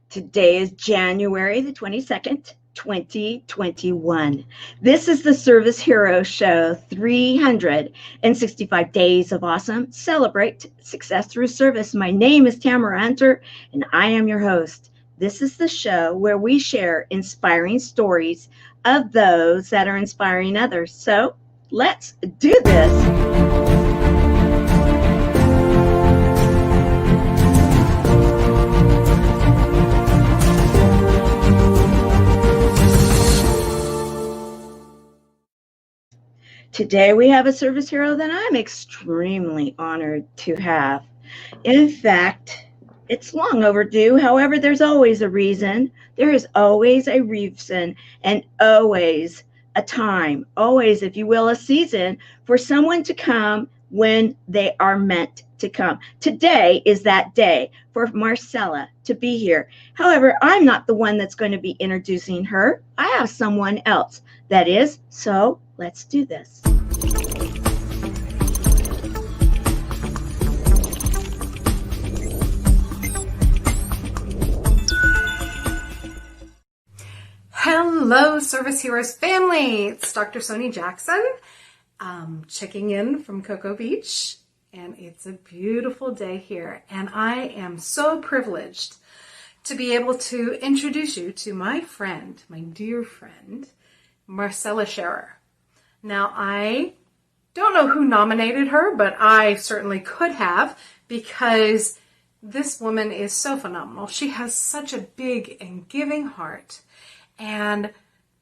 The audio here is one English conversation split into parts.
Today is January the 22nd, 2021. This is the Service Hero Show, 365 Days of Awesome. Celebrate success through service. My name is Tamara Hunter, and I am your host. This is the show where we share inspiring stories of those that are inspiring others. So let's do this. Today we have a service hero that I'm extremely honored to have. In fact, it's long overdue. However, there's always a reason. There is always a reason and always a time, always, if you will, a season for someone to come when they are meant to come. Today is that day for Marcella to be here. However, I'm not the one that's going to be introducing her. I have someone else that is, so let's do this. Hello, Service Heroes family. It's Dr. Soni Jackson checking in from Cocoa Beach, and it's a beautiful day here. And I am so privileged to be able to introduce you to my friend, my dear friend, Marcella Scherer. Now, I don't know who nominated her, but I certainly could have, because this woman is so phenomenal. She has such a big and giving heart. And,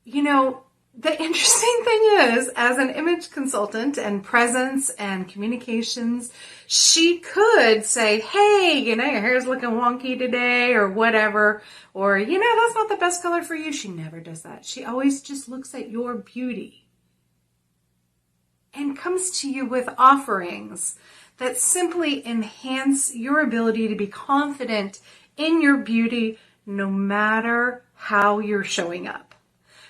you know, the interesting thing is, as an image consultant and presence and communications, she could say, hey, you know, your hair's looking wonky today or whatever, or, you know, that's not the best color for you. She never does that. She always just looks at your beauty and comes to you with offerings that simply enhance your ability to be confident in your beauty no matter how you're showing up.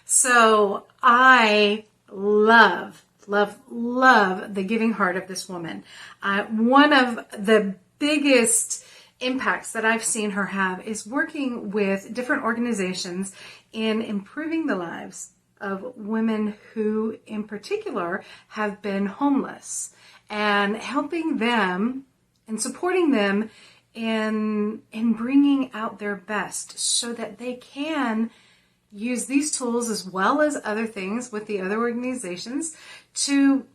So I love the giving heart of this woman. One of the biggest impacts that I've seen her have is working with different organizations in improving the lives of women who in particular have been homeless, and helping them and supporting them in bringing out their best so that they can use these tools as well as other things with the other organizations to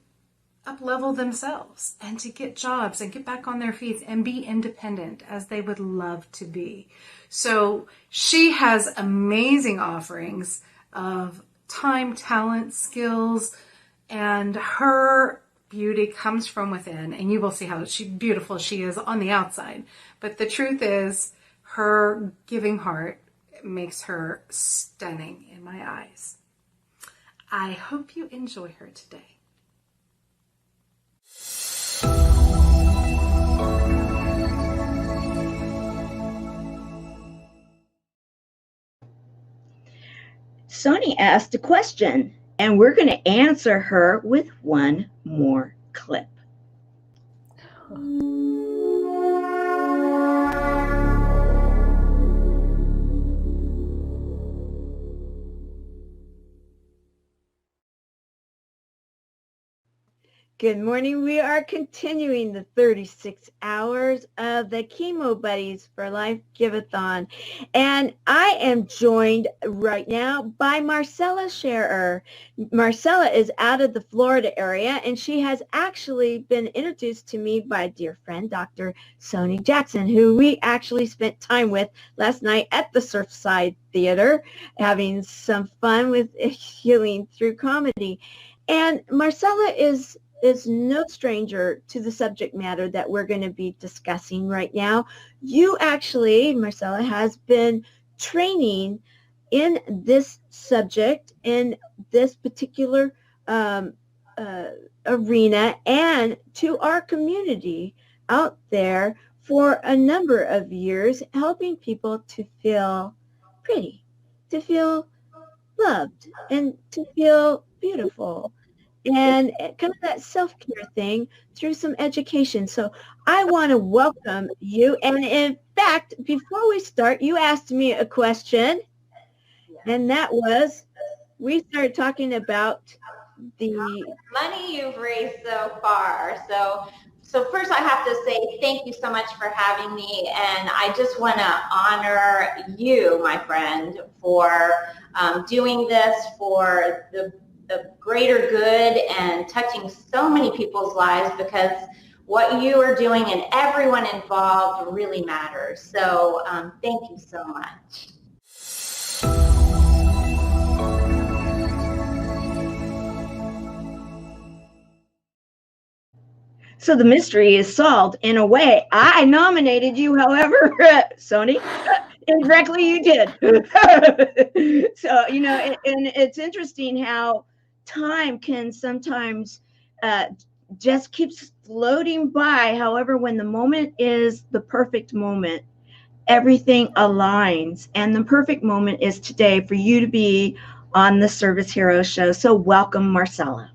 up-level themselves and to get jobs and get back on their feet and be independent as they would love to be. So she has amazing offerings of time, talent, skills, and her beauty comes from within, and you will see how beautiful she is on the outside. But the truth is, her giving heart makes her stunning in my eyes. I hope you enjoy her today. Soni asked a question, and we're going to answer her with one more clip. Good morning. We are continuing the 36 hours of the Chemo Buddies for Life Give-a-thon. And I am joined right now by Marcella Scherer. Marcella is out of the Florida area, and she has actually been introduced to me by a dear friend, Dr. Soni Jackson, who we actually spent time with last night at the Surfside Theater, having some fun with healing through comedy. And Marcella is no stranger to the subject matter that we're going to be discussing right now. You actually, Marcella, has been training in this subject, in this particular arena, and to our community out there for a number of years, helping people to feel pretty, to feel loved, and to feel beautiful. and kind of that self-care thing through some education. So I want to welcome you. And in fact, before we start, you asked me a question, and that was, we started talking about the money you've raised so far. So first I have to say thank you so much for having me, and I just want to honor you, my friend, for doing this for the greater good and touching so many people's lives, because what you are doing and everyone involved really matters. So thank you so much. So the mystery is solved in a way. I nominated you, however, Sony, indirectly you did. So, you know, and it's interesting how time can sometimes just keeps floating by. However, when the moment is the perfect moment, everything aligns. And the perfect moment is today for you to be on the Service Hero Show. So welcome, Marcella.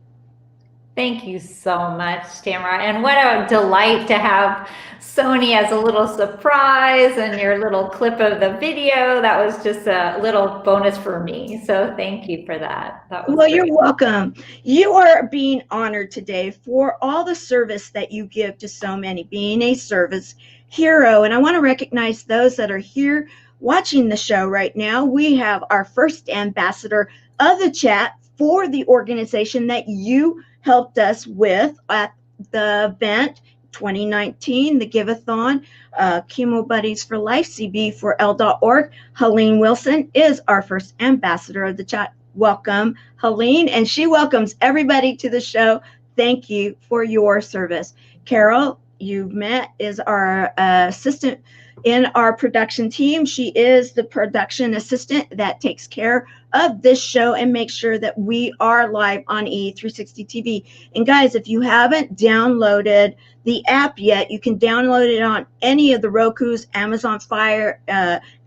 Thank you so much, Tamara. And what a delight to have Sony as a little surprise and your little clip of the video. That was just a little bonus for me. So thank you for that. That was well, great. You're welcome. You are being honored today for all the service that you give to so many, being a service hero. And I want to recognize those that are here watching the show right now. We have our first ambassador of the chat for the organization that you helped us with at the event 2019, the Give-a-thon, Chemo Buddies for Life, CB4L.org. Helene Wilson is our first ambassador of the chat. Welcome, Helene, and she welcomes everybody to the show. Thank you for your service. Carol, you've met, is our assistant in our production team. She is the production assistant that takes care of this show and makes sure that we are live on E360 TV. And guys, if you haven't downloaded the app yet, you can download it on any of the Roku's, Amazon Fire,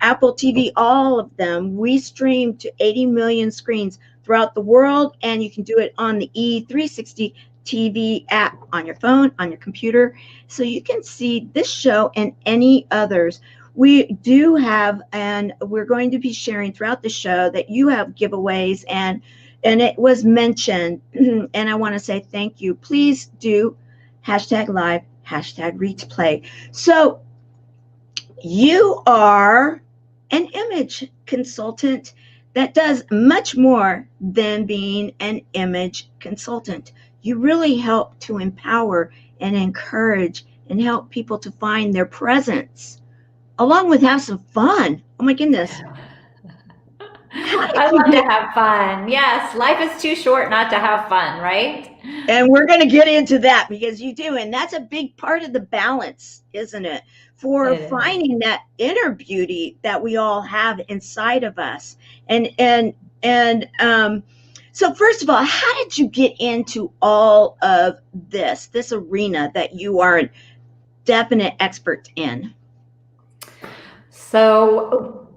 Apple TV, all of them. We stream to 80 million screens throughout the world, and you can do it on the E360 TV app on your phone, on your computer, so you can see this show and any others. We do have, and we're going to be sharing throughout the show, that you have giveaways, and it was mentioned, and I want to say thank you. Please do #live, #replay. So you are an image consultant that does much more than being an image consultant. You really help to empower and encourage and help people to find their presence, along with have some fun. Oh my goodness. I love to have fun. Yes, life is too short not to have fun, right? And we're going to get into that, because you do. And that's a big part of the balance, isn't it? For finding that inner beauty that we all have inside of us. So first of all, how did you get into all of this arena that you are a definite expert in? So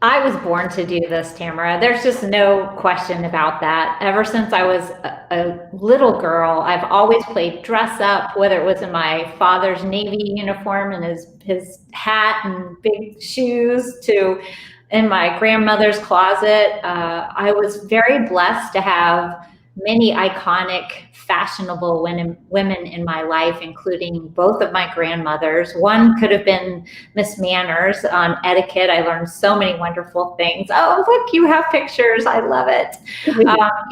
I was born to do this, Tamara. There's just no question about that. Ever since I was a little girl, I've always played dress up, whether it was in my father's Navy uniform and his hat and big shoes, to in my grandmother's closet. I was very blessed to have many iconic, fashionable women in my life, including both of my grandmothers. One could have been Miss Manners on etiquette. I learned so many wonderful things. Oh, look, you have pictures. I love it.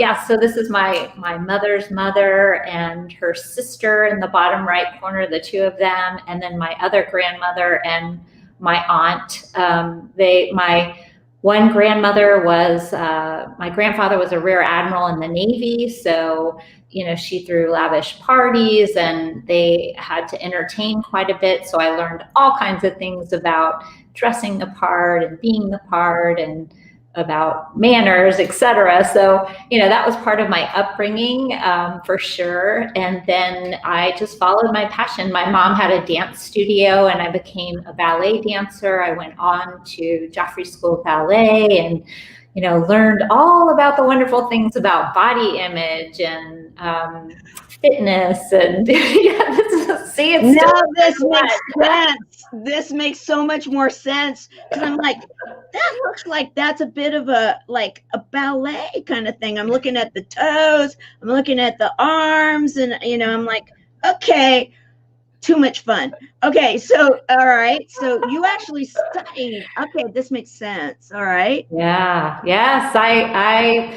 Yeah, so this is my mother's mother and her sister in the bottom right corner, the two of them, and then my other grandmother and my aunt. My one grandmother was, my grandfather was a rear admiral in the Navy. So, you know, she threw lavish parties and they had to entertain quite a bit. So I learned all kinds of things about dressing the part and being the part and about manners, etc. So, you know, that was part of my upbringing, for sure. And then I just followed my passion. My mom had a dance studio and I became a ballet dancer. I went on to Joffrey School of Ballet and, you know, learned all about the wonderful things about body image and fitness and see, it's Now still this makes sense. This makes so much more sense, because I'm like, that looks like that's a bit of a ballet kind of thing. I'm looking at the toes, I'm looking at the arms, and I'm like, okay, too much fun. Okay, so all right, so you actually studied. Okay, this makes sense. All right. Yeah. Yes. I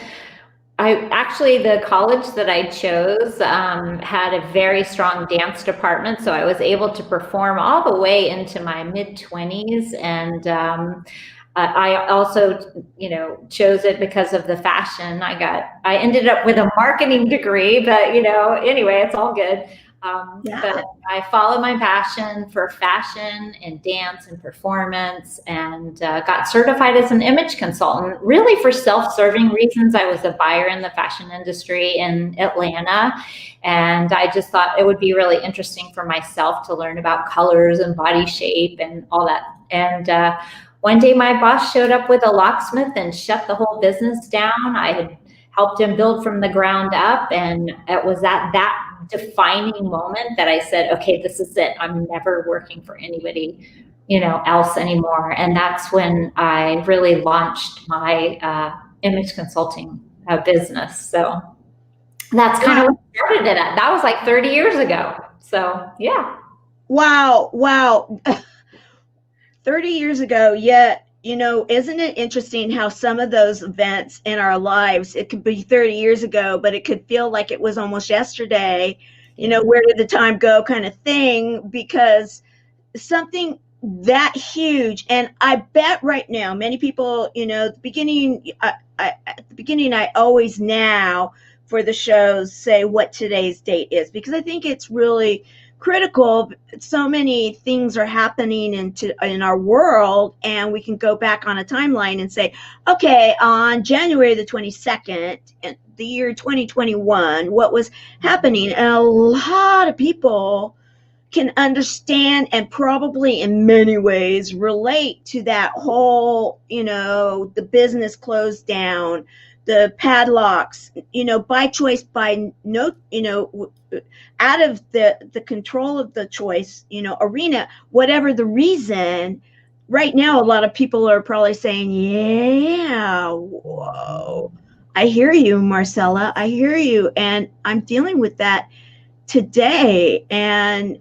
actually, the college that I chose had a very strong dance department, so I was able to perform all the way into my mid-20s, and I also, chose it because of the fashion. I ended up with a marketing degree, but anyway, it's all good. But I followed my passion for fashion and dance and performance, and got certified as an image consultant, really for self-serving reasons. I was a buyer in the fashion industry in Atlanta, and I just thought it would be really interesting for myself to learn about colors and body shape and all that. And one day my boss showed up with a locksmith and shut the whole business down. I had helped him build from the ground up, and it was at that defining moment that I said, okay, this is it. I'm never working for anybody, else anymore. And that's when I really launched my image consulting business. So that's kind of what started it at. That was like 30 years ago. So yeah. Wow. 30 years ago, yet, isn't it interesting how some of those events in our lives, it could be 30 years ago, but it could feel like it was almost yesterday, where did the time go kind of thing, because something that huge. And I bet right now, many people, at the beginning, I always now for the shows say what today's date is, because I think it's really critical. So many things are happening in our world, and we can go back on a timeline and say, okay, on January the 22nd, in the year 2021, what was happening? And a lot of people can understand and probably in many ways relate to that whole, the business closed down, the padlocks, by choice, by no, out of the control of the choice, arena, whatever the reason. Right now, a lot of people are probably saying, yeah, whoa, I hear you, Marcella, I hear you. And I'm dealing with that today. And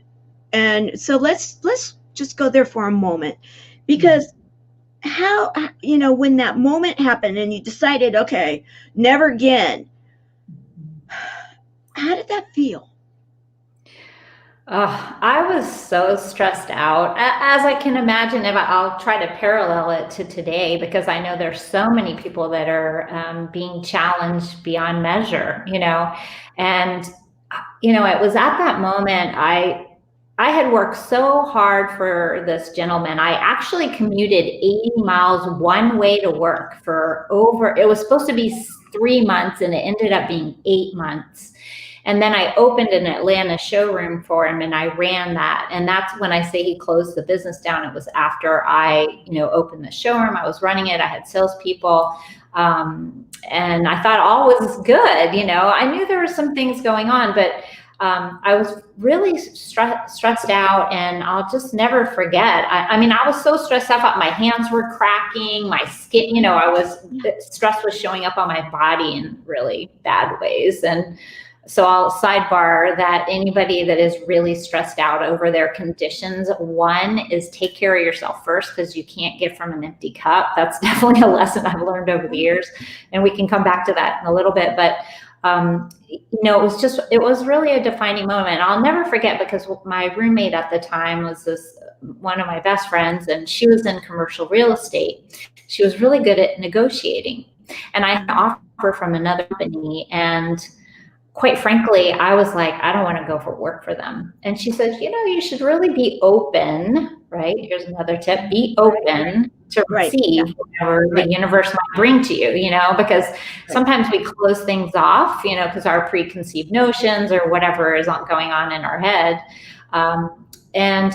so let's just go there for a moment, because how, when that moment happened and you decided, okay, never again, how did that feel? I was so stressed out, as I can imagine. If I'll try to parallel it to today, because I know there's so many people that are being challenged beyond measure, and, it was at that moment, I had worked so hard for this gentleman. I actually commuted 80 miles one way to work it was supposed to be 3 months, and it ended up being 8 months. And then I opened an Atlanta showroom for him, and I ran that. And that's when I say he closed the business down. It was after I, opened the showroom. I was running it. I had salespeople. And I thought all was good. I knew there were some things going on, but I was really stressed out, and I'll just never forget. I mean, I was so stressed out. My hands were cracking, my skin, stress was showing up on my body in really bad ways. And so I'll sidebar that anybody that is really stressed out over their conditions, one is take care of yourself first, because you can't give from an empty cup. That's definitely a lesson I've learned over the years, and we can come back to that in a little bit. But it was really a defining moment. I'll never forget, because my roommate at the time was one of my best friends, and she was in commercial real estate. She was really good at negotiating, and I had an offer from another company, and quite frankly, I was like, I don't want to go for work for them. And she said, you should really be open, right? Here's another tip: be open to receive whatever the universe might bring to you, because sometimes we close things off, because our preconceived notions or whatever is going on in our head. And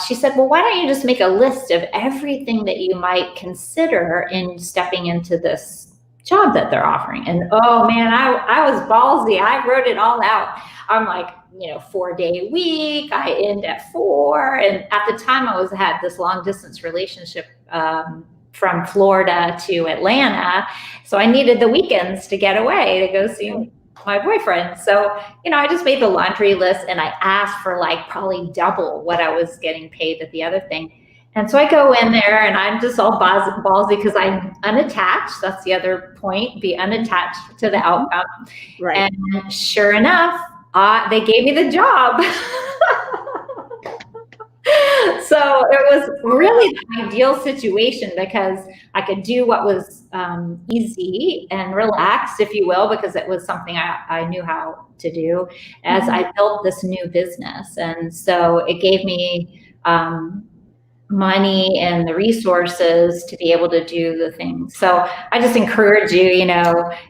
she said, well, why don't you just make a list of everything that you might consider in stepping into this job that they're offering. And oh man, I was ballsy. I wrote it all out. I'm like, 4-day week, I end at 4. And at the time I had this long distance relationship, from Florida to Atlanta. So I needed the weekends to get away to go see my boyfriend. So, I just made the laundry list and I asked for like probably double what I was getting paid at the other thing. And so I go in there and I'm just all ballsy because I'm unattached. That's the other point, be unattached to the outcome. Right. And sure enough, they gave me the job. So it was really the ideal situation because I could do what was easy and relaxed, if you will, because it was something I knew how to do as I built this new business. And so it gave me money and the resources to be able to do the things. So I just encourage you,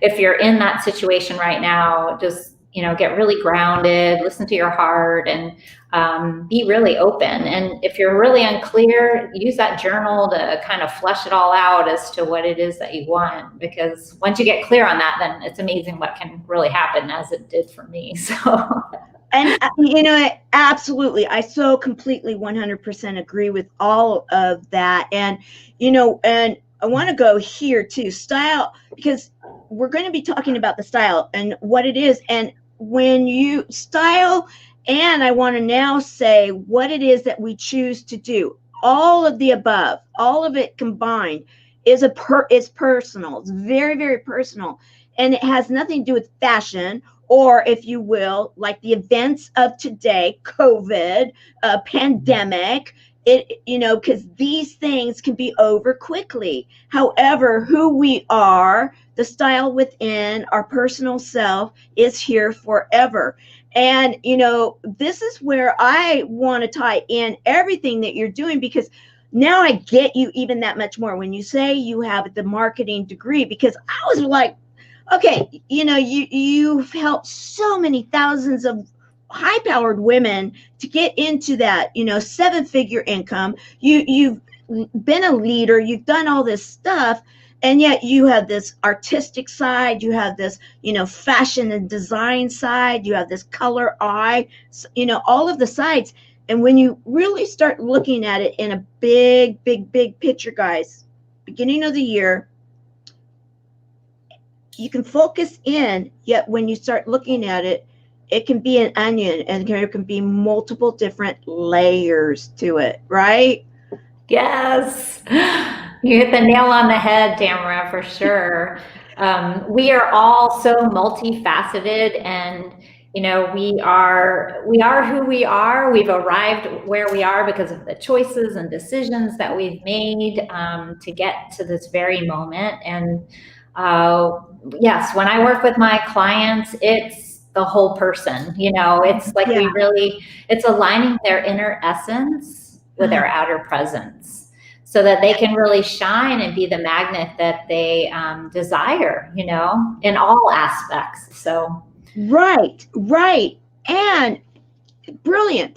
if you're in that situation right now, just get really grounded, listen to your heart, and be really open. And if you're really unclear, use that journal to kind of flesh it all out as to what it is that you want. Because once you get clear on that, then it's amazing what can really happen, as it did for me. So. And, absolutely. I so completely 100% agree with all of that. And, and I want to go here too, style, because we're going to be talking about the style and what it is. And when you style, and I want to now say what it is that we choose to do, all of the above, all of it combined is personal. It's very, very personal. And it has nothing to do with fashion, or if you will, like the events of today, COVID, pandemic, because these things can be over quickly. However, who we are, the style within our personal self is here forever. And, this is where I want to tie in everything that you're doing, because now I get you even that much more when you say you have the marketing degree, because I was like, okay, you've helped so many thousands of high-powered women to get into that, 7-figure income. You've been a leader, you've done all this stuff, and yet you have this artistic side, you have this, fashion and design side, you have this color eye, all of the sides. And when you really start looking at it in a big, big, big picture, guys, beginning of the year, you can focus in, yet when you start looking at it, it can be an onion and there can be multiple different layers to it, right? Yes. You hit the nail on the head, Tamara, for sure. We are all so multifaceted, and we are who we are. We've arrived where we are because of the choices and decisions that we've made to get to this very moment. And yes, when I work with my clients, it's the whole person. It's like it's aligning their inner essence with their outer presence, so that they can really shine and be the magnet that they desire, in all aspects. So. Right. And brilliant.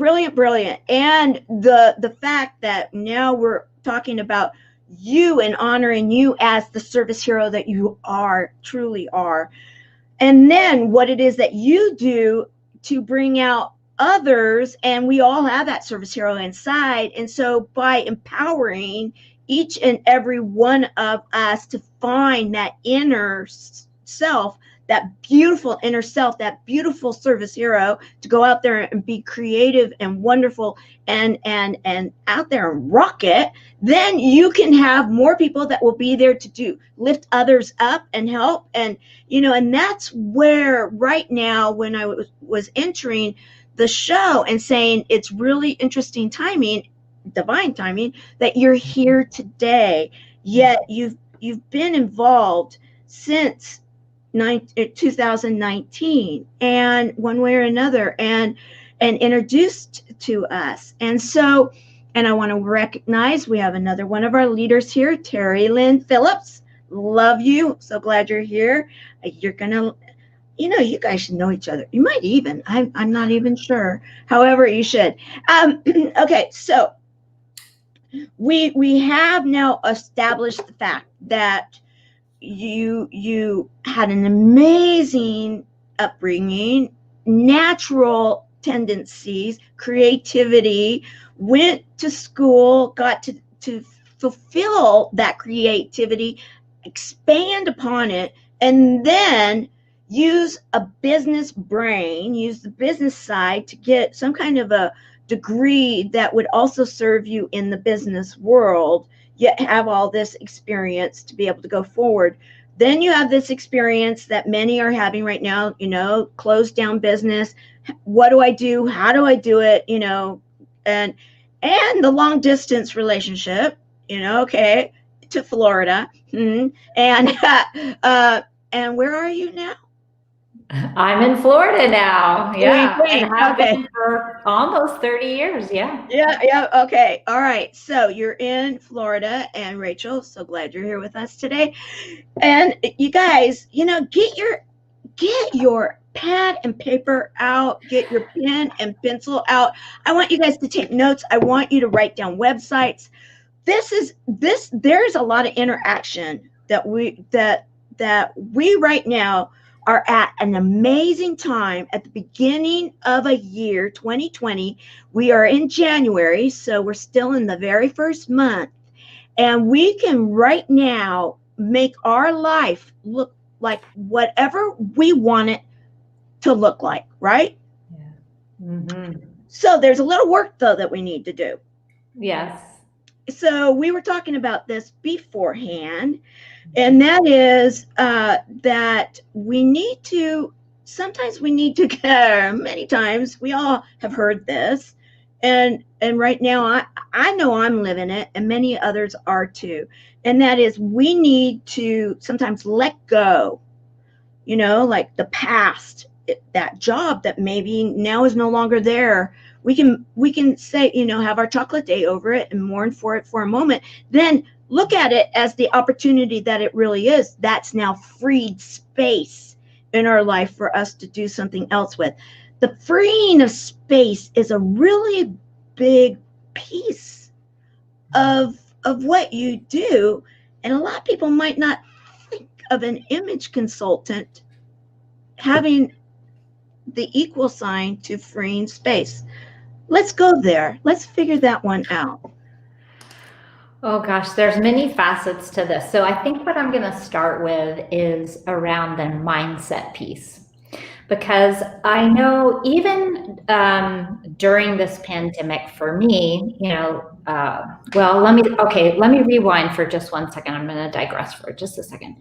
And the fact that now we're talking about you and honoring you as the service hero that you truly are. And then what it is that you do to bring out others, and we all have that service hero inside. And so by empowering each and every one of us to find that inner self, that beautiful inner self, that beautiful service hero, to go out there and be creative and wonderful and out there and rock it, then you can have more people that will be there to lift others up and help. And, and that's where right now, when I was entering the show and saying it's really interesting timing, divine timing, that you're here today, yet you've been involved since 2019, and one way or another, and introduced to us. And so, and I want to recognize we have another one of our leaders here, Terry Lynn Phillips. Love you. So glad you're here. You're gonna, you guys should know each other. You might even, I'm not even sure. However, you should. Okay, so we have now established the fact that you had an amazing upbringing, natural tendencies, creativity, went to school, got to fulfill that creativity, expand upon it, and then use a business brain, use the business side to get some kind of a degree that would also serve you in the business world, yet have all this experience to be able to go forward. Then you have this experience that many are having right now, closed down business. What do I do? How do I do it? And the long distance relationship, okay, to Florida. And where are you now? I'm in Florida now. Yeah. Great. And have Okay. been for almost 30 years. Yeah. Yeah. Okay. All right. So you're in Florida, and Rachel, so glad you're here with us today. And you guys, get your pad and paper out, get your pen and pencil out. I want you guys to take notes. I want you to write down websites. There's a lot of interaction that we right now are at an amazing time at the beginning of a year, 2020. We are in January, so we're still in the very first month, and we can right now make our life look like whatever we want it to look like, right? Yeah. Mm-hmm. So there's a little work though that we need to do. Yes. So we were talking about this beforehand, and that is that sometimes we need to many times we all have heard this, and right now I know I'm living it, and many others are too, and that is we need to sometimes let go, like the past, that job that maybe now is no longer there. We can say, have our chocolate day over it and mourn for it for a moment, then look at it as the opportunity that it really is. That's now freed space in our life for us to do something else with. The freeing of space is a really big piece of what you do. And a lot of people might not think of an image consultant having the equal sign to freeing space. Let's go there. Let's figure that one out. Oh gosh, there's many facets to this. So I think what I'm going to start with is around the mindset piece, because I know even during this pandemic for me, let me rewind for just 1 second. I'm going to digress for just a second.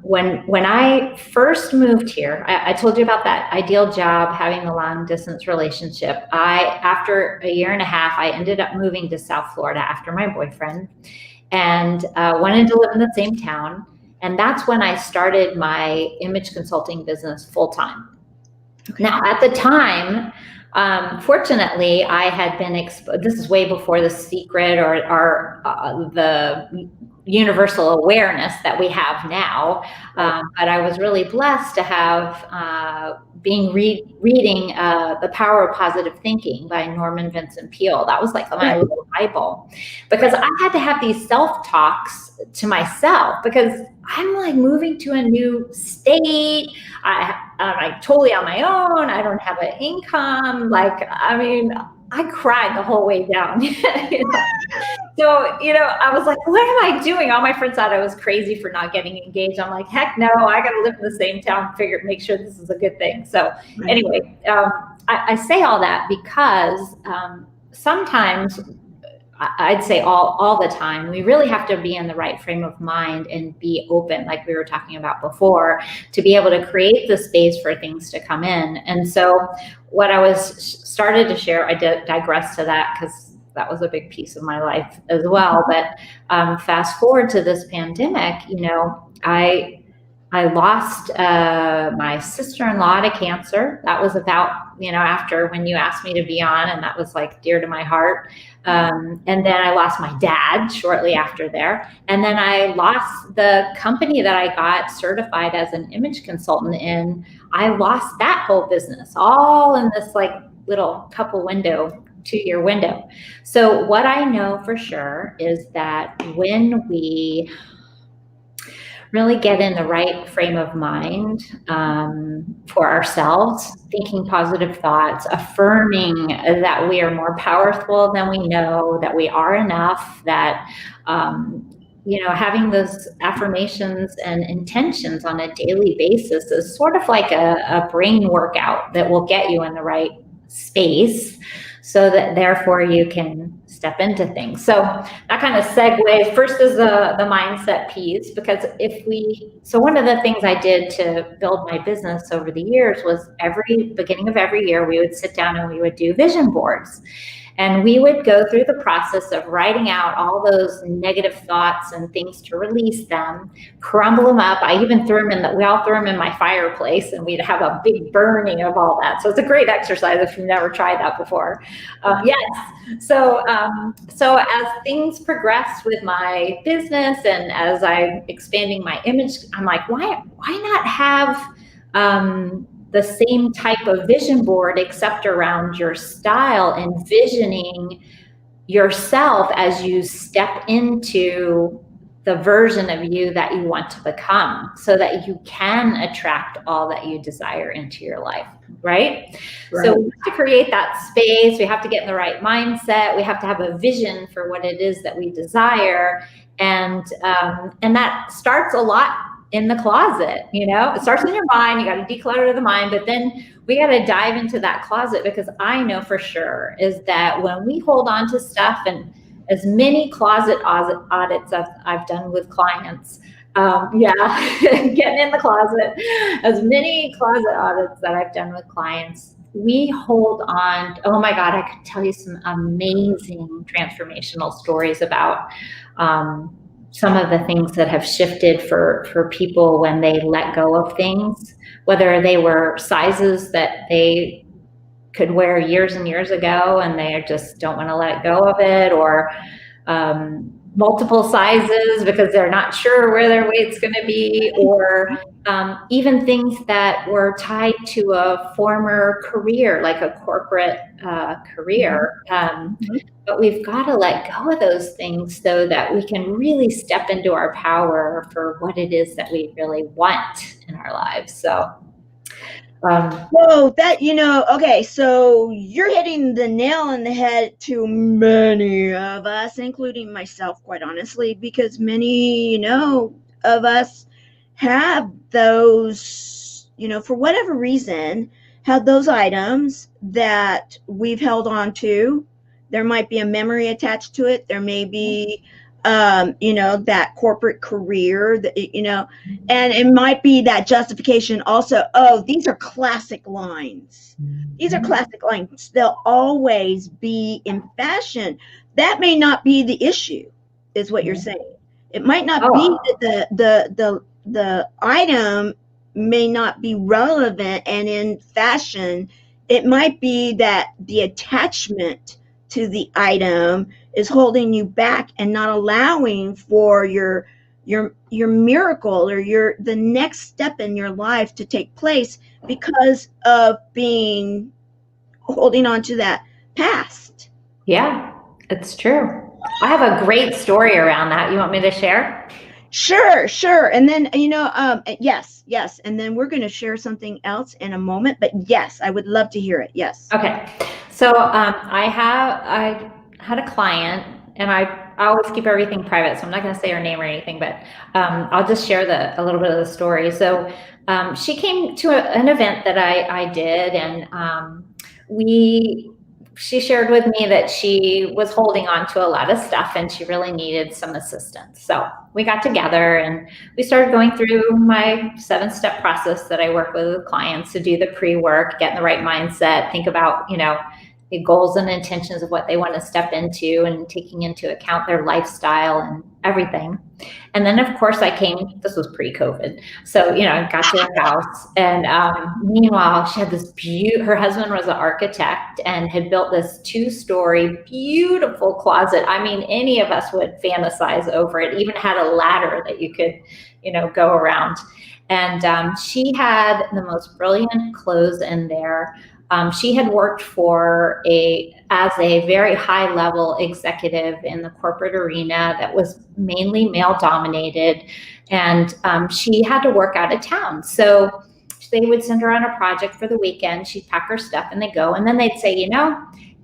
When I first moved here, I told you about that ideal job, having the long distance relationship. After a year and a half, I ended up moving to South Florida after my boyfriend, and wanted to live in the same town. And that's when I started my image consulting business full time. Okay. Now, at the time, fortunately, I had been this is way before The Secret or the universal awareness that we have now. But I was really blessed to have been reading The Power of Positive Thinking by Norman Vincent Peale. That was like my little Bible, because I had to have these self-talks to myself, because I'm like moving to a new state. I'm totally on my own. I don't have an income. I cried the whole way down. So, I was like, what am I doing? All my friends thought I was crazy for not getting engaged. I'm like, heck no, I got to live in the same town, make sure this is a good thing. So anyway, I say all that because sometimes, I'd say all the time, we really have to be in the right frame of mind and be open, like we were talking about before, to be able to create the space for things to come in. And so what I started to share, I digress to that because that was a big piece of my life as well. But fast forward to this pandemic, I lost my sister-in-law to cancer. That was about, after when you asked me to be on, and that was like dear to my heart. And then I lost my dad shortly after there. And then I lost the company that I got certified as an image consultant in. I lost that whole business, all in this like little couple 2-year window. So what I know for sure is that when we really get in the right frame of mind for ourselves, thinking positive thoughts, affirming that we are more powerful than we know, that we are enough, that, having those affirmations and intentions on a daily basis is sort of like a brain workout that will get you in the right space so that therefore you can step into things. So that kind of segues. First is the mindset piece, because so one of the things I did to build my business over the years was every beginning of every year, we would sit down and we would do vision boards. And we would go through the process of writing out all those negative thoughts and things to release them, crumble them up. I even we all threw them in my fireplace, and we'd have a big burning of all that. So it's a great exercise if you've never tried that before. Yes. So as things progressed with my business and as I'm expanding my image, I'm like, why not have the same type of vision board, except around your style, envisioning yourself as you step into the version of you that you want to become, so that you can attract all that you desire into your life, right? So we have to create that space. We have to get in the right mindset. We have to have a vision for what it is that we desire. And that starts a lot in the closet. It starts in your mind. You got to declutter the mind, but then we got to dive into that closet, because I know for sure is that when we hold on to stuff, and as many closet audits I've done with clients, getting in the closet, as many closet audits that I've done with clients, we hold on. Oh my God, I could tell you some amazing transformational stories about some of the things that have shifted for people when they let go of things, whether they were sizes that they could wear years and years ago and they just don't want to let go of it, or multiple sizes because they're not sure where their weight's going to be, or even things that were tied to a former career, like a corporate career. But we've got to let go of those things so that we can really step into our power for what it is that we really want in our lives. So okay, so you're hitting the nail on the head to many of us, including myself, quite honestly, because many, of us have those, for whatever reason, have those items that we've held on to. There might be a memory attached to it. There may be, that corporate career, and it might be that justification also. Oh, these are classic lines. These are classic lines. They'll always be in fashion. That may not be the issue, is what you're saying. It might not be that the item may not be relevant and in fashion. It might be that the attachment to the item is holding you back and not allowing for your miracle or the next step in your life to take place because of holding on to that past. Yeah, it's true. I have a great story around that. You want me to share? Sure. And then, yes. And then we're going to share something else in a moment, but yes, I would love to hear it. Yes. Okay. So, I had a client, and I always keep everything private, so I'm not going to say her name or anything, but I'll just share a little bit of the story. So she came to an event that I did, and she shared with me that she was holding on to a lot of stuff and she really needed some assistance. So we got together and we started going through my 7-step process that I work with clients to do the pre-work, get in the right mindset, think about, the goals and intentions of what they want to step into, and taking into account their lifestyle and everything. And then, of course, this was pre-COVID. So, I got to her house, and meanwhile, she had this her husband was an architect and had built this 2-story, beautiful closet. I mean, any of us would fantasize over it. Even had a ladder that you could, go around. And she had the most brilliant clothes in there. She had worked as a very high level executive in the corporate arena that was mainly male dominated, and she had to work out of town. So they would send her on a project for the weekend. She'd pack her stuff and they go, and then they'd say,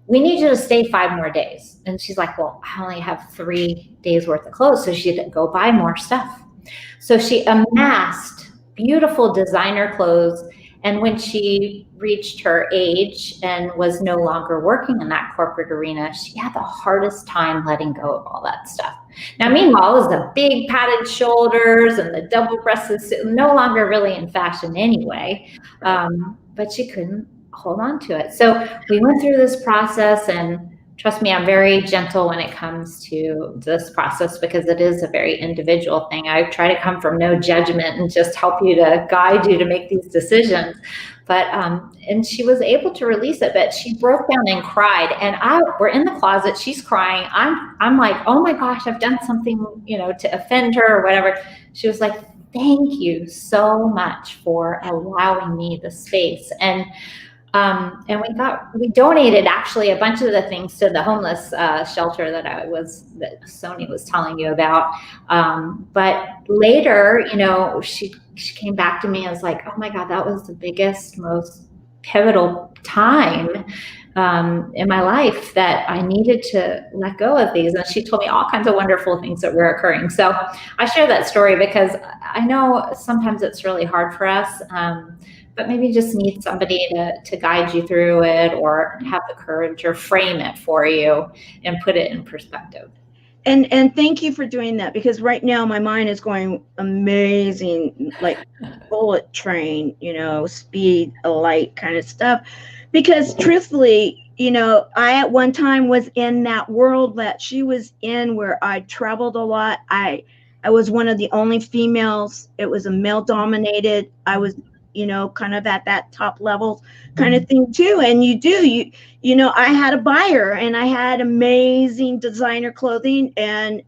we need you to stay 5 more days. And she's like, well, I only have 3 days worth of clothes. So she'd go buy more stuff. So she amassed beautiful designer clothes. And when she reached her age and was no longer working in that corporate arena, she had the hardest time letting go of all that stuff. Now, meanwhile, it was the big padded shoulders and the double-breasted suit, no longer really in fashion anyway, but she couldn't hold on to it. So we went through this process, and trust me, I'm very gentle when it comes to this process because it is a very individual thing. I try to come from no judgment and just help you to guide you to make these decisions. But, and she was able to release it, but she broke down and cried, and we're in the closet, she's crying. I'm like, oh my gosh, I've done something, to offend her or whatever. She was like, thank you so much for allowing me the space. And we donated actually a bunch of the things to the homeless shelter that Sony was telling you about. But later, she came back to me and was like, oh my God, that was the biggest, most pivotal time in my life that I needed to let go of these. And she told me all kinds of wonderful things that were occurring. So I share that story because I know sometimes it's really hard for us. But maybe you just need somebody to guide you through it, or have the courage, or frame it for you and put it in perspective. And thank you for doing that, because right now my mind is going amazing, like bullet train, speed, light kind of stuff. Because truthfully, I at one time was in that world that she was in, where I traveled a lot. I was one of the only females. It was a male dominated. I was kind of at that top level kind of thing too. And I had a buyer, and I had amazing designer clothing, and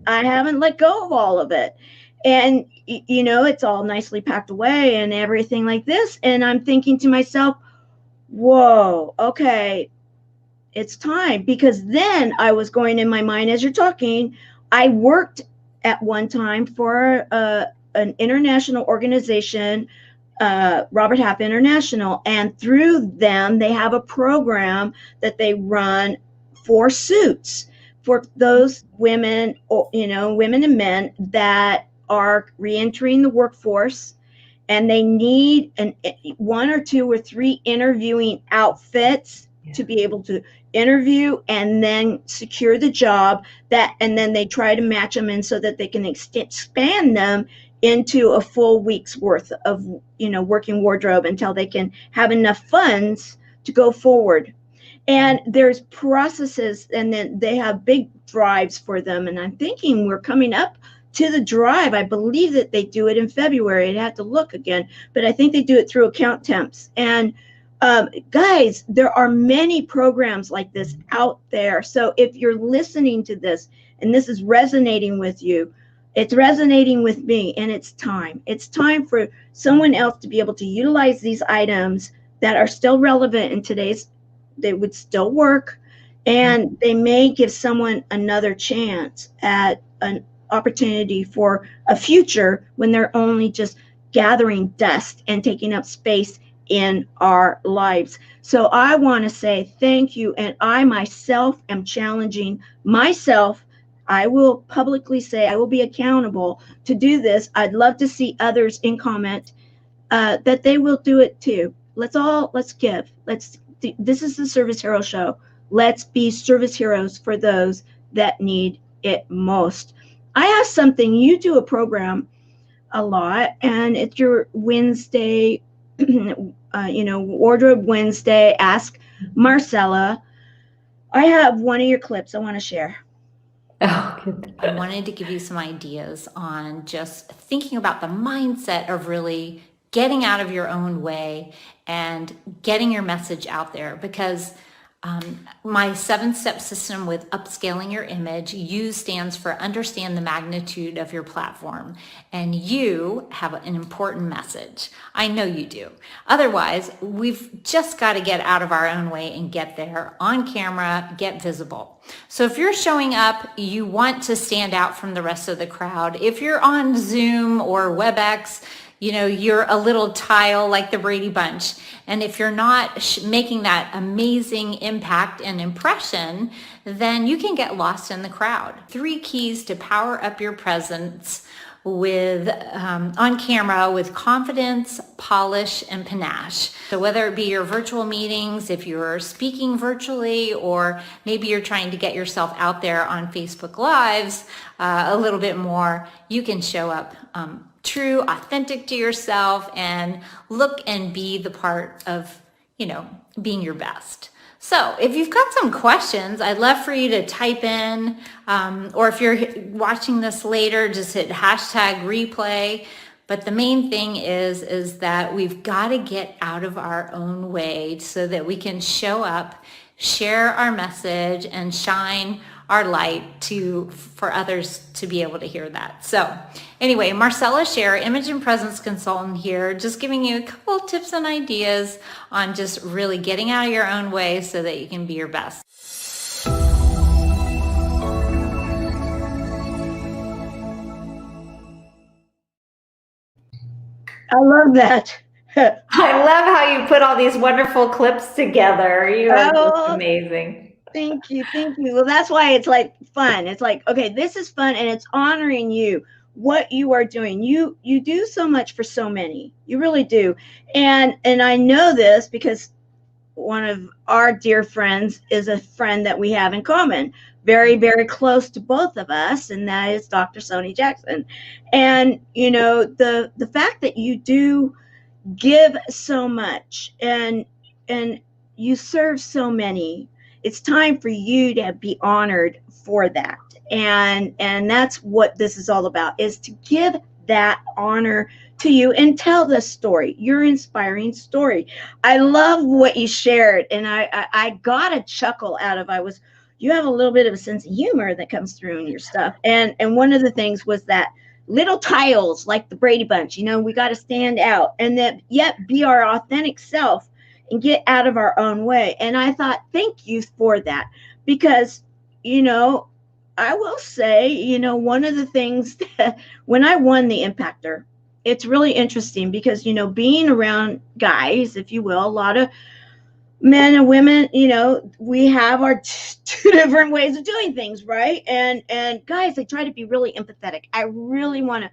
I haven't let go of all of it. And, it's all nicely packed away and everything like this. And I'm thinking to myself, whoa, okay, it's time. Because then I was going in my mind as you're talking, I worked at one time for an international organization, Robert Half International, and through them they have a program that they run for suits for those women, women and men that are reentering the workforce, and they need 1 or 2 or 3 interviewing outfits to be able to interview and then secure the job, and then they try to match them in so that they can expand them into a full week's worth of working wardrobe until they can have enough funds to go forward. And there's processes, and then they have big drives for them. And I'm thinking we're coming up to the drive. I believe that they do it in February. I'd have to look again, but I think they do it through Account Temps. And guys, there are many programs like this out there. So if you're listening to this and this is resonating with you, it's resonating with me, and it's time. It's time for someone else to be able to utilize these items that are still relevant in today's, they would still work, and they may give someone another chance at an opportunity for a future when they're only just gathering dust and taking up space in our lives. So I want to say thank you, and I myself am challenging myself. I will publicly say I will be accountable to do this. I'd love to see others in comment that they will do it too. Let's give. This is the Service Hero Show. Let's be service heroes for those that need it most. I have something. You do a program a lot, and it's your Wednesday, Wardrobe Wednesday. Ask Marcella. I have one of your clips I want to share. Oh, good. I wanted to give you some ideas on just thinking about the mindset of really getting out of your own way and getting your message out there, because My 7-step system with upscaling your image. U stands for understand the magnitude of your platform. And you have an important message. I know you do. Otherwise, we've just got to get out of our own way and get there on camera, get visible. So if you're showing up, you want to stand out from the rest of the crowd. If you're on Zoom or WebEx, you're a little tile like the Brady Bunch. And if you're not making that amazing impact and impression, then you can get lost in the crowd. 3 keys to power up your presence with on camera with confidence, polish, and panache. So whether it be your virtual meetings, if you're speaking virtually, or maybe you're trying to get yourself out there on Facebook Lives a little bit more, you can show up true, authentic to yourself, and look and be the part of, being your best. So if you've got some questions, I'd love for you to type in, or if you're watching this later, just hit #replay. But the main thing is that we've got to get out of our own way so that we can show up, share our message, and shine our light for others to be able to hear that. So anyway, Marcella Scherer, image and presence consultant here, just giving you a couple tips and ideas on just really getting out of your own way so that you can be your best. I love that. I love how you put all these wonderful clips together. You are just amazing. Thank you. Well, that's why it's like fun. It's like, okay, this is fun, and it's honoring you, what you are doing. You do so much for so many. You really do. And I know this because one of our dear friends is a friend that we have in common, very, very close to both of us, and that is Dr. Sony Jackson. And, the fact that you do give so much and you serve so many, it's time for you to be honored for that. And that's what this is all about, is to give that honor to you and tell the story, your inspiring story. I love what you shared, and I got a chuckle out of, you have a little bit of a sense of humor that comes through in your stuff. And one of the things was that little tiles like the Brady Bunch, we got to stand out and that yet be our authentic self and get out of our own way. And I thought, thank you for that, because, I will say, one of the things that when I won the Impactor, it's really interesting because, being around guys, if you will, a lot of men and women, we have our 2 different ways of doing things, right? And guys, they try to be really empathetic. I really want to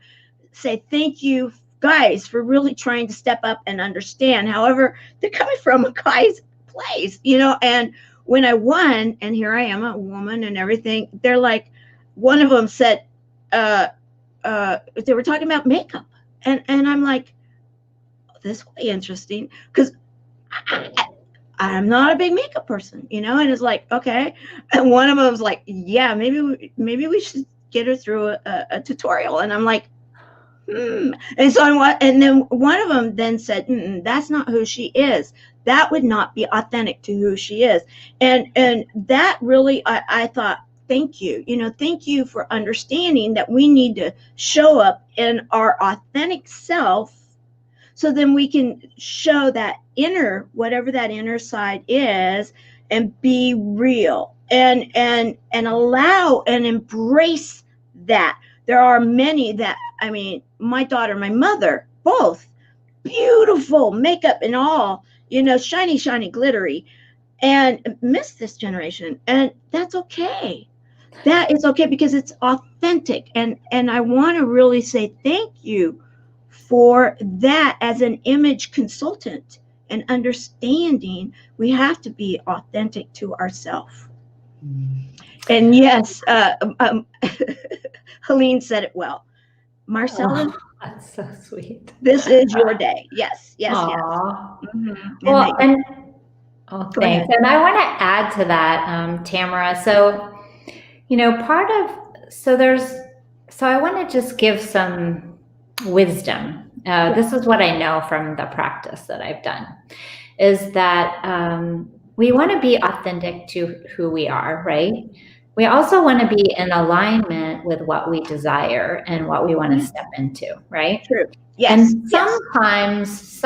say thank you, guys, for really trying to step up and understand. However, they're coming from a guy's place, and when I won, and here I am, a woman and everything, they're like, one of them said, they were talking about makeup. And I'm like, this will be interesting, because I'm not a big makeup person, and it's like, okay. And one of them was like, yeah, maybe we should get her through a tutorial. And I'm like, And then one of them then said, that's not who she is. That would not be authentic to who she is. And that really, I thought, thank you. Thank you for understanding that we need to show up in our authentic self, so then we can show that whatever that inner side is, and be real and allow and embrace that. There are many that, my daughter, my mother, both beautiful makeup and all, shiny, shiny, glittery, and miss this generation. And that's okay. That is okay, because it's authentic. And I want to really say thank you for that as an image consultant, and understanding we have to be authentic to ourselves. And yes, Helene said it well. Marcella, that's so sweet. This is your day. Yes. Mm-hmm. Well, thanks. And I want to add to that, Tamara. So, I want to just give some wisdom. This is what I know from the practice that I've done, is that we want to be authentic to who we are, right? We also want to be in alignment with what we desire and what we want to step into, right? True. Yes. And sometimes,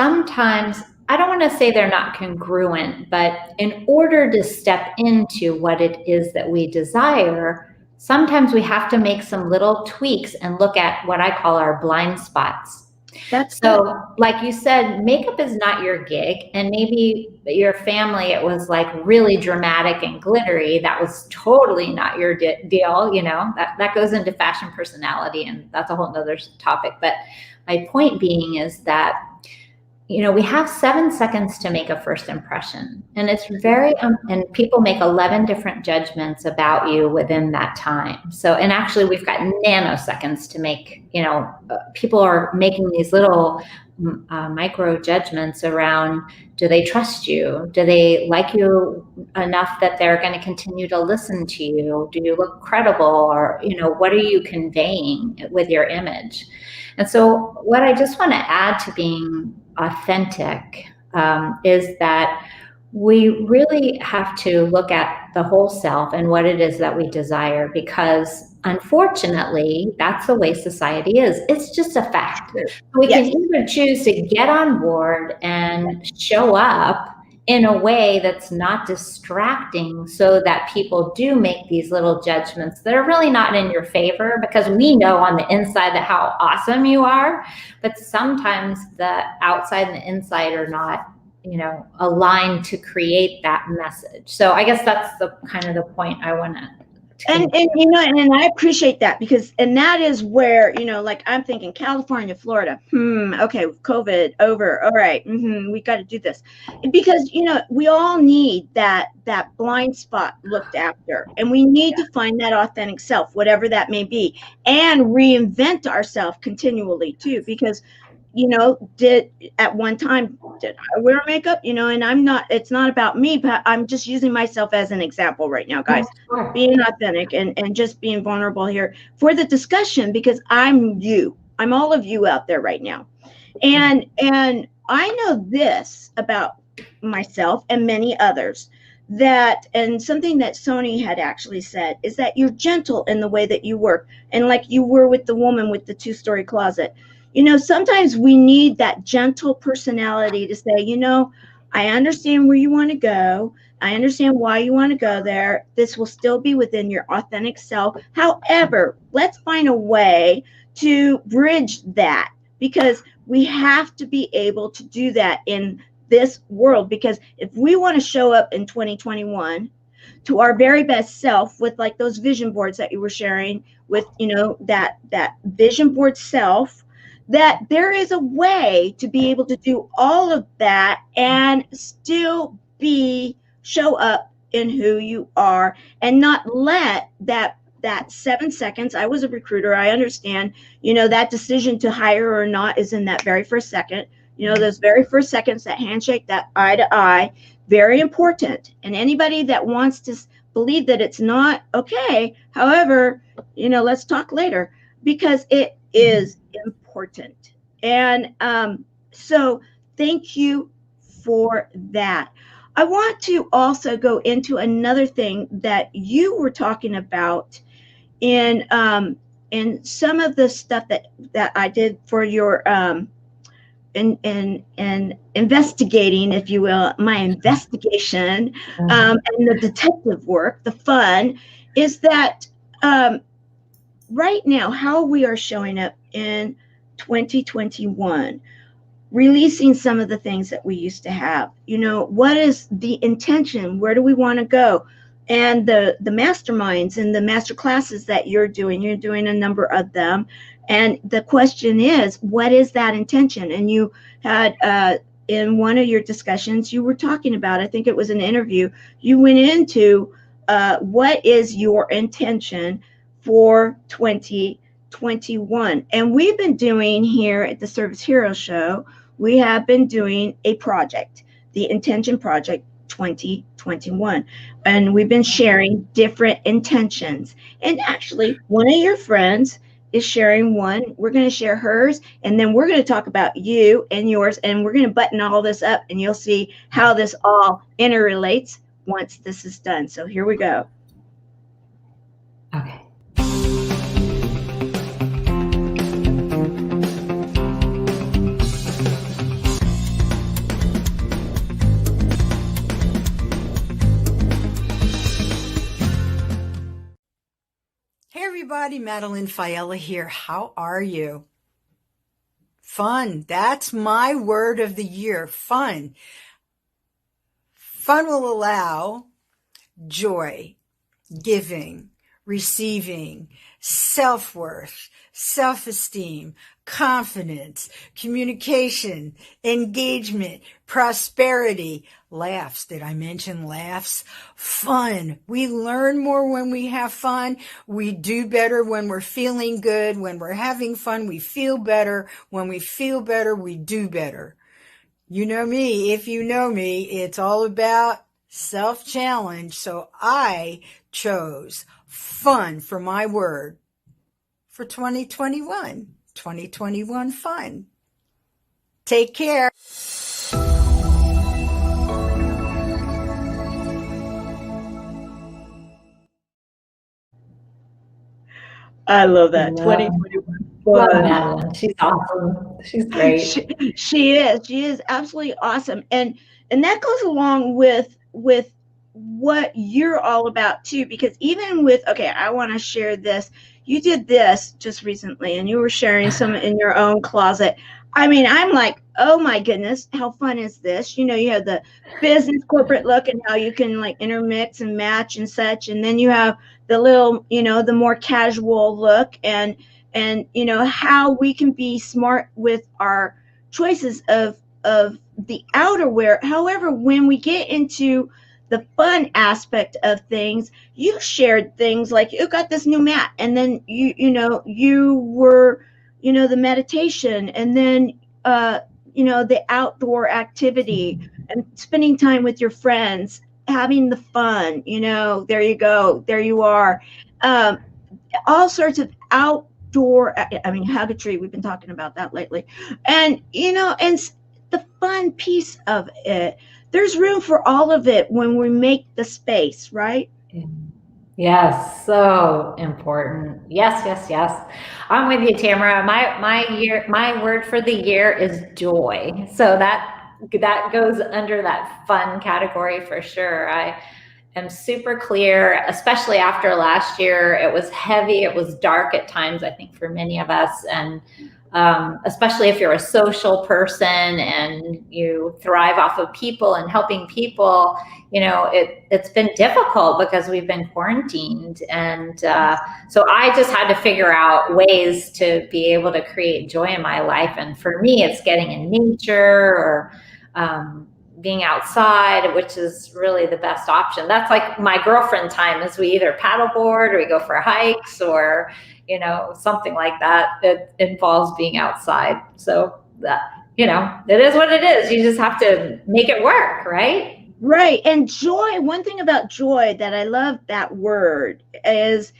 I don't want to say they're not congruent, but in order to step into what it is that we desire, sometimes we have to make some little tweaks and look at what I call our blind spots. That's so good. Like you said, makeup is not your gig, and maybe your family, it was like really dramatic and glittery. That was totally not your deal. You know, that goes into fashion personality, and that's a whole nother topic. But my point being is that, you know, we have 7 seconds to make a first impression, and it's very, and people make 11 different judgments about you within that time. So, and actually we've got nanoseconds to make, you know, people are making these little micro judgments around, do they trust you? Do they like you enough that they're going to continue to listen to you? Do you look credible? Or, you know, what are you conveying with your image? And so what I just want to add to being authentic is that we really have to look at the whole self and what it is that we desire, because unfortunately, that's the way society is. It's just a fact. We can either choose to get on board and show up in a way that's not distracting, so that people do make these little judgments that are really not in your favor, because we know on the inside that how awesome you are, but sometimes the outside and the inside are not, you know, aligned to create that message. So I guess that's the kind of the point I want to. And you know, and I appreciate that, because, and that is where, you know, like I'm thinking California, Florida, okay, COVID over, all right, we got to do this, because, you know, we all need that blind spot looked after, and we need to find that authentic self, whatever that may be, and reinvent ourselves continually too, because, you know, at one time, did I wear makeup? You know, and I'm not, it's not about me, but I'm just using myself as an example right now, guys, being authentic and just being vulnerable here for the discussion, because I'm all of you out there right now. And I know this about myself and many others, that, and something that Sony had actually said, is that you're gentle in the way that you work. And like you were with the woman with the 2-story closet, you know, sometimes we need that gentle personality to say, you know, I understand where you want to go. I understand why you want to go there. This will still be within your authentic self. However, let's find a way to bridge that, because we have to be able to do that in this world. Because if we want to show up in 2021 to our very best self, with like those vision boards that you were sharing with, you know, that vision board self, that there is a way to be able to do all of that and still show up in who you are, and not let that 7 seconds. I was a recruiter. I understand, you know, that decision to hire or not is in that very first second. You know, those very first seconds, that handshake, that eye to eye, very important. And anybody that wants to believe that it's not okay, however, you know, let's talk later, because it is important. And so thank you for that. I want to also go into another thing that you were talking about in some of the stuff that I did for your in investigating, if you will, my investigation, and the detective work, the fun, is that right now, how we are showing up in 2021, releasing some of the things that we used to have. You know, what is the intention? Where do we want to go? And the masterminds and the master classes that you're doing a number of them. And the question is, what is that intention? And you had, in one of your discussions, you were talking about, I think it was an interview, you went into what is your intention for 2021. And we've been doing here at the Service Hero Show, we have been doing a project, the Intention Project 2021. And we've been sharing different intentions. And actually, one of your friends is sharing one. We're going to share hers, and then we're going to talk about you and yours, and we're going to button all this up, and you'll see how this all interrelates once this is done. So here we go. Okay. Hey everybody, Madeline FAIELLA here. How are you? Fun. That's my word of the year. Fun. Fun will allow joy, giving, receiving, self-worth, self-esteem, confidence, communication, engagement, prosperity, laughs. Did I mention laughs? Fun. We learn more when we have fun. We do better when we're feeling good. When we're having fun, we feel better. When we feel better, we do better. You know me. If you know me, it's all about self-challenge. So I chose fun for my word for 2021. 2021 fun. Take care. I love that. 2021 Love fun. Madeline. She's awesome. She's great. She is absolutely awesome, and that goes along with what you're all about too, because even with, okay, I want to share this. You did this just recently, and you were sharing some in your own closet. I mean, I'm like, oh my goodness, how fun is this? You know, you have the business corporate look and how you can like intermix and match and such, and then you have the little, you know, the more casual look, and you know how we can be smart with our choices of the outerwear. However, when we get into the fun aspect of things, you shared things like you got this new mat, and then you were, you know, the meditation, and then you know, the outdoor activity and spending time with your friends, having the fun, you know, there you go, there you are. All sorts of outdoor, I mean, hug a tree, we've been talking about that lately. And, you know, and the fun piece of it, there's room for all of it when we make the space, right? Yes, so important. Yes, yes, yes. I'm with you, Tamara. My word for the year is joy. So that goes under that fun category for sure. I am super clear, especially after last year. It was heavy. It was dark at times, I think, for many of us. And especially if you're a social person and you thrive off of people and helping people, you know, it's been difficult because we've been quarantined. And so I just had to figure out ways to be able to create joy in my life. And for me, it's getting in nature or being outside, which is really the best option. That's like my girlfriend time, is we either paddleboard or we go for hikes or, you know, something like that that involves being outside. So that, you know, it is what it is. You just have to make it work, right? Right. And joy, one thing about joy that I love that word is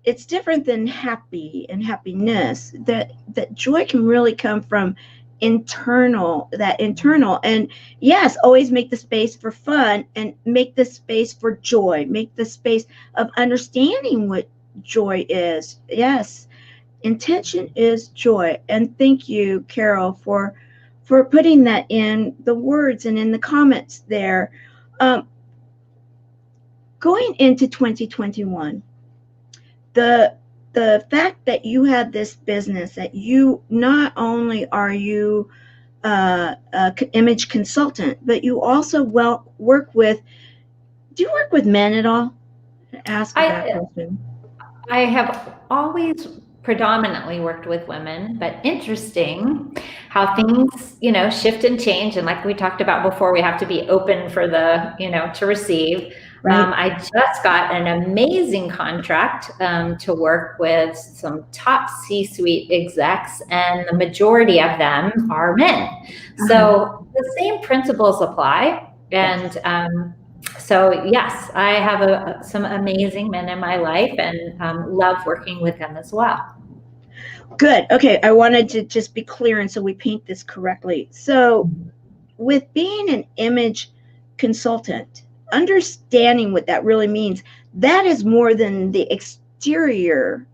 it's different than happy and happiness. That joy can really come from internal. And yes, always make the space for fun and make the space for joy, make the space of understanding what joy is. Yes, intention is joy. And thank you, Carol, for putting that in the words and in the comments there. Going into 2021, the fact that you have this business, that you not only are you a image consultant, but you also work with, do you work with men at all? Ask that question. I have always predominantly worked with women, but interesting how things, you know, shift and change. And like we talked about before, we have to be open for the, you know, to receive. Right. I just got an amazing contract to work with some top C-suite execs, and the majority of them are men. So the same principles apply. And so yes, I have some amazing men in my life, and love working with them as well. Good. Okay. I wanted to just be clear, and so we paint this correctly. So with being an image consultant, understanding what that really means, that is more than the exterior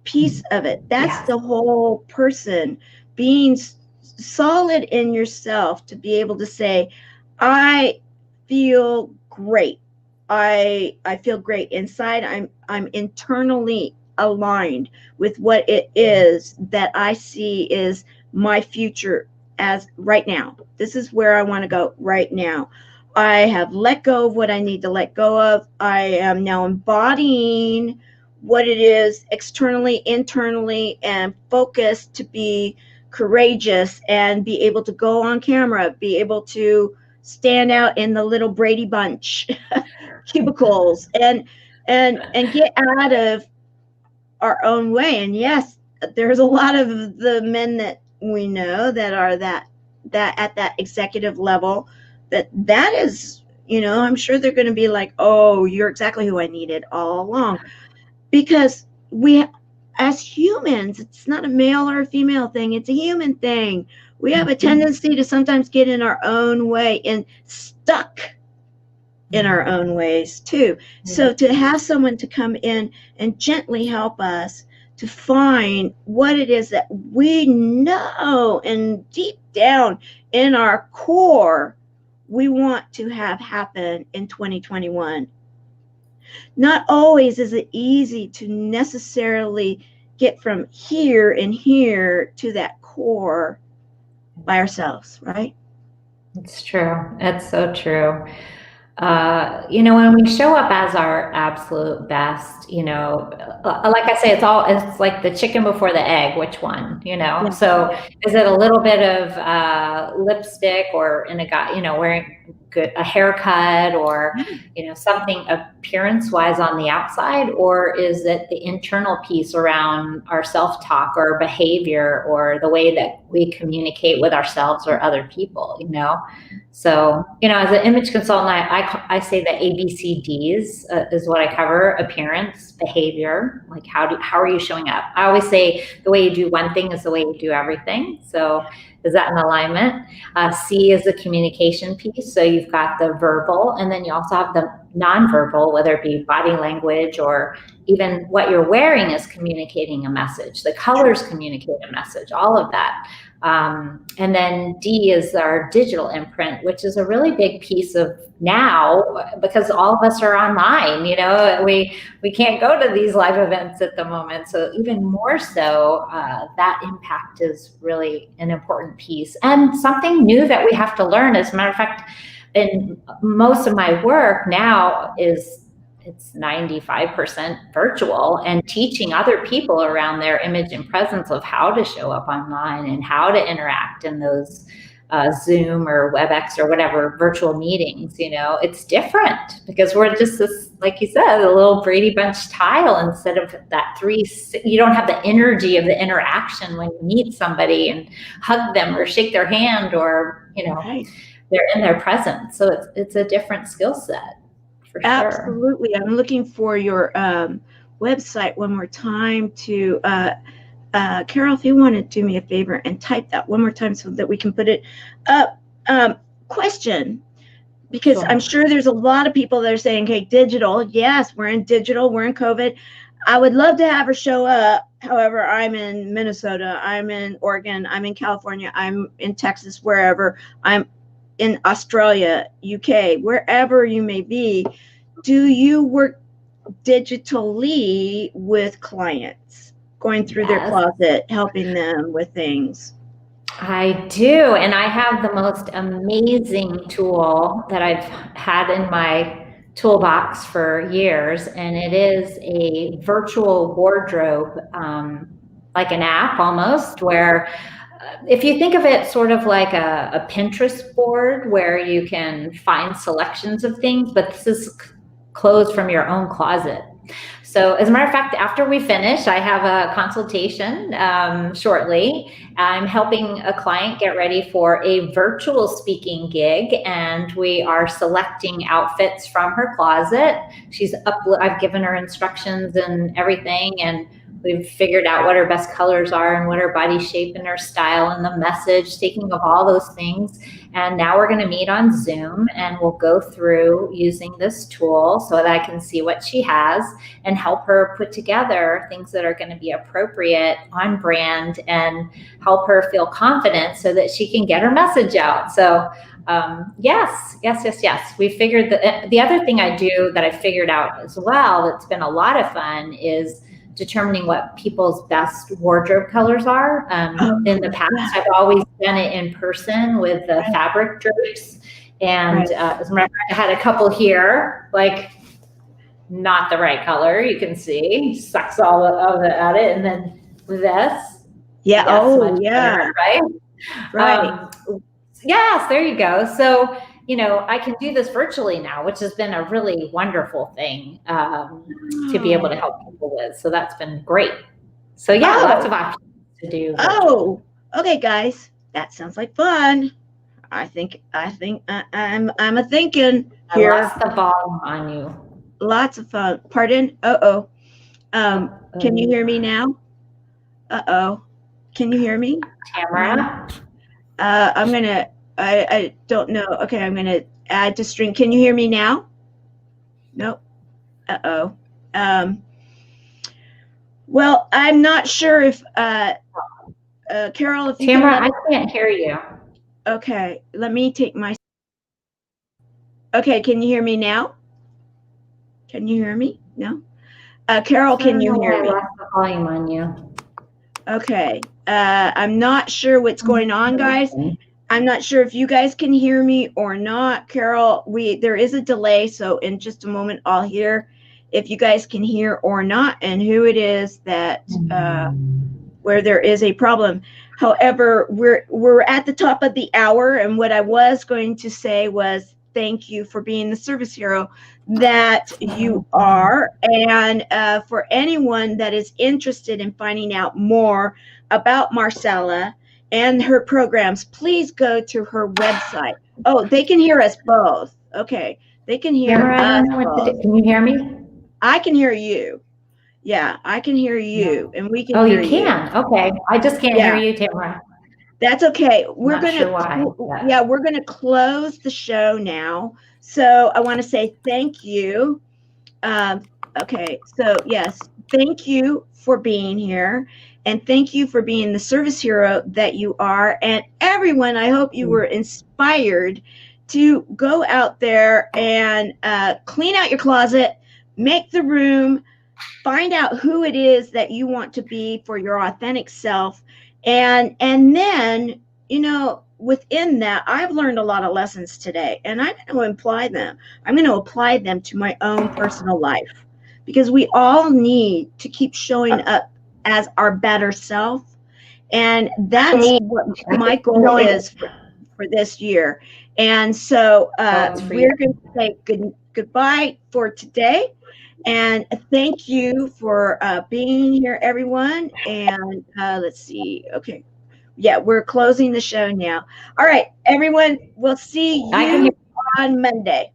piece of it. That's the whole person being solid in yourself to be able to say, I feel great. I feel great inside. I'm internally aligned with what it is that I see is my future as right now. This is where I want to go right now. I have let go of what I need to let go of. I am now embodying what it is externally, internally, and focused to be courageous and be able to go on camera, be able to stand out in the little Brady Bunch cubicles and get out of our own way. And yes, there's a lot of the men that we know that are that at that executive level that is, I'm sure they're going to be like, oh, you're exactly who I needed all along. Because we, as humans, it's not a male or a female thing, it's a human thing. We have a tendency to sometimes get in our own way and stuck in our own ways too. So to have someone to come in and gently help us to find what it is that we know and deep down in our core we want to have happen in 2021. Not always is it easy to necessarily get from here and here to that core by ourselves, right? It's true. It's so true. When we show up as our absolute best, like I say, it's like the chicken before the egg, which one, Yeah. So is it a little bit of lipstick or wearing a haircut or, something appearance wise on the outside, or is it the internal piece around our self-talk or behavior or the way that we communicate with ourselves or other people, So, as an image consultant, I say that ABCDs is what I cover: appearance, behavior, like how are you showing up? I always say the way you do one thing is the way you do everything. So is that in alignment? C is the communication piece. So you've got the verbal, and then you also have the nonverbal, whether it be body language or even what you're wearing is communicating a message. The colors communicate a message, all of that. And then D is our digital imprint, which is a really big piece of now because all of us are online, we can't go to these live events at the moment. So even more so, that impact is really an important piece and something new that we have to learn. As a matter of fact, in most of my work now it's 95% virtual and teaching other people around their image and presence of how to show up online and how to interact in those Zoom or WebEx or whatever virtual meetings. It's different because we're just this, like you said, a little Brady Bunch tile instead of that you don't have the energy of the interaction when you meet somebody and hug them or shake their hand or, Right. they're in their presence. So it's a different skill set. Absolutely. Sure. I'm looking for your website one more time to Carol, if you want to do me a favor and type that one more time so that we can put it up. Question, because sure. I'm sure there's a lot of people that are saying, hey, digital. Yes, we're in digital. We're in COVID. I would love to have her show up. However, I'm in Minnesota. I'm in Oregon. I'm in California. I'm in Texas, wherever. I'm in Australia, UK, wherever you may be. Do you work digitally with clients, going through their closet, helping them with things? I do, and I have the most amazing tool that I've had in my toolbox for years, and it is a virtual wardrobe, like an app almost, where if you think of it sort of like a Pinterest board where you can find selections of things, but this is clothes from your own closet. So as a matter of fact, after we finish, I have a consultation shortly. I'm helping a client get ready for a virtual speaking gig, and we are selecting outfits from her closet. I've given her instructions and everything, and We've figured out what our best colors are and what our body shape and our style and the message, thinking of all those things. And now we're going to meet on Zoom, and we'll go through using this tool so that I can see what she has and help her put together things that are going to be appropriate, on brand, and help her feel confident so that she can get her message out. So yes. We figured that the other thing I do that I figured out as well, that's been a lot of fun, is determining what people's best wardrobe colors are. In the past, I've always done it in person with the fabric drapes. And as a matter of fact, I had a couple here, like not the right color. You can see, sucks all of it at it. And then this. Yeah. Yes, better, right? Right. Yes, there you go. So, I can do this virtually now, which has been a really wonderful thing to be able to help people with. So that's been great. So yeah, lots of options to do. Oh, okay, guys, that sounds like fun. I'm a thinking here. I lost the volume on you. Lots of fun. Pardon? Can you hear me now? Can you hear me? Tamara? I don't know. Okay, I'm gonna add to string. Can you hear me now? Nope. Well, I'm not sure if Carol, if you Tamara, I can't hear you. Okay, let me take my. Okay, can you hear me now? Can you hear me? No. Carol, can you hear me? I lost the volume on you. Okay. I'm not sure what's going on, guys. I'm not sure if you guys can hear me or not. Carol, there is a delay, so in just a moment I'll hear if you guys can hear or not and who it is that where there is a problem. However, we're at the top of the hour, and what I was going to say was thank you for being the service hero that you are. And for anyone that is interested in finding out more about Marcella and her programs, please go to her website. Oh, they can hear us both. Okay, they can hear us both. Can you hear me? I can hear you. Yeah, I can hear you, and we can hear you. Oh, you can? Okay. I just can't hear you, Tamara. That's okay. We're We're gonna close the show now. So I want to say thank you. Okay, so yes, thank you for being here, and thank you for being the service hero that you are. And everyone, I hope you were inspired to go out there and clean out your closet, make the room, find out who it is that you want to be for your authentic self. And then, within that, I've learned a lot of lessons today, and I'm going to apply them. I'm going to apply them to my own personal life, because we all need to keep showing up as our better self. And that's what my goal is for this year. And so we're going to say goodbye for today. And thank you for being here, everyone. And let's see. Okay. Yeah, we're closing the show now. All right, everyone. We'll see you on Monday.